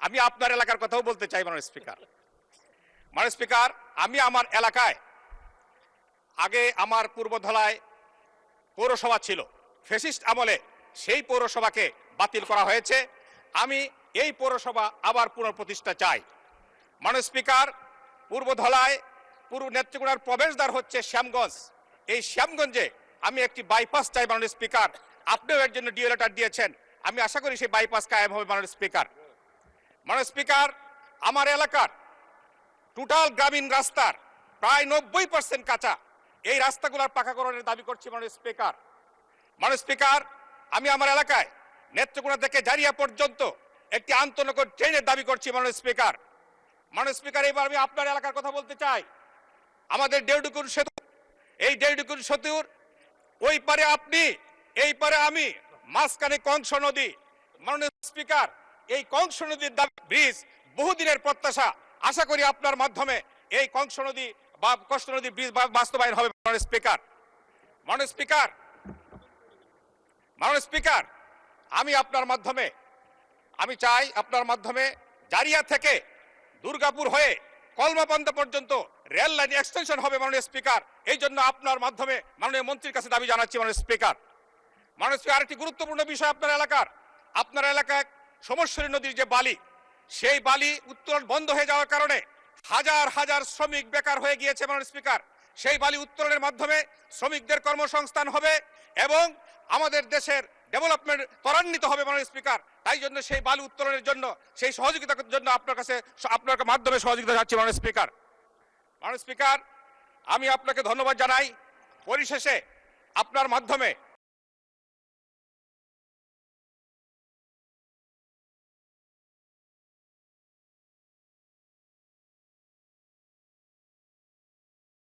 আমি আপনার এলাকার কথাও বলতে চাই মাননীয় স্পিকার। মাননীয় স্পিকার, আমি আমার এলাকায় আগে আমার পূর্বধলায় পৌরসভা ছিল, ফ্যাসিস্ট আমলে সেই পৌরসভাকে বাতিল করা হয়েছে। আমি এই পৌরসভা আবার পুনঃপ্রতিষ্ঠা চাই। মাননীয় স্পিকার, পূর্বধলায় পূর্ব নেত্রকোনার প্রবেশদ্বার হচ্ছে শ্যামগঞ্জ। এই শ্যামগঞ্জে আমি একটি বাইপাস চাই মাননীয় স্পিকার। আপনিও এর জন্য ডিও লেটার দিয়েছেন, আমি আশা করি সেই বাইপাস কায়েম হবে মাননীয় স্পিকার। মাননীয় স্পিকার, আমার এলাকার টোটাল গ্রামীণ রাস্তার প্রায় 90% কাঁচা। এই রাস্তাগুলোর পাকাকরণের দাবি করছি মাননীয় স্পিকার। মাননীয় স্পিকার, আমি আমার এলাকায় নেত্রকোনা থেকে জারিয়া পর্যন্ত একটি আন্তনগর ট্রেনের দাবি করছি মাননীয় স্পিকার। মাননীয় স্পিকার, এবার আমি আপনার এলাকার কথা বলতে চাই। আমাদের দেউডুকুর সেতু, এই দেউডুকুর সেতুর ওই পারে আপনি, এই পারে আমি, মাঝখানে কংস নদী। মাননীয় স্পিকার, এই কংস নদীর ব্রিজ বহুদিনের প্রত্যাশা। আশা করি আপনার মাধ্যমে এই কংস নদী বা কষ্ট নদী ব্রিজ বাস্তবায়ন হবে মাননীয় স্পিকার। মাননীয় স্পিকার, মাননীয় স্পিকার, আমি আপনার মাধ্যমে আমি চাই আপনার মাধ্যমে জারিয়া থেকে দুর্গাপুর হয়ে কলমাপন্দা পর্যন্ত রেল লাইন এক্সটেনশন হবে মাননীয় স্পিকার। এই জন্য আপনার মাধ্যমে মাননীয় মন্ত্রীর কাছে দাবি জানাচ্ছি মাননীয় স্পিকার। মাননীয় স্পিকার, আরেকটি গুরুত্বপূর্ণ বিষয় আপনার এলাকায় সমস্বরী নদীর যে বালি, সেই বালি উত্তোলন বন্ধ হয়ে যাওয়ার কারণে হাজার হাজার শ্রমিক বেকার হয়ে গিয়েছে মাননীয় স্পিকার। সেই বালি উত্তোলনের মাধ্যমে শ্রমিকদের কর্মসংস্থান হবে এবং আমাদের দেশের ডেভেলপমেন্ট ত্বরান্বিত হবে মাননীয় স্পিকার। তাই জন্য সেই বালি উত্তোলনের জন্য, সেই সহযোগিতার জন্য আপনার মাধ্যমে সহযোগিতা চাচ্ছি মাননীয় স্পিকার। মাননীয় স্পিকার, আমি আপনাকে ধন্যবাদ জানাই। পরিশেষে আপনার মাধ্যমে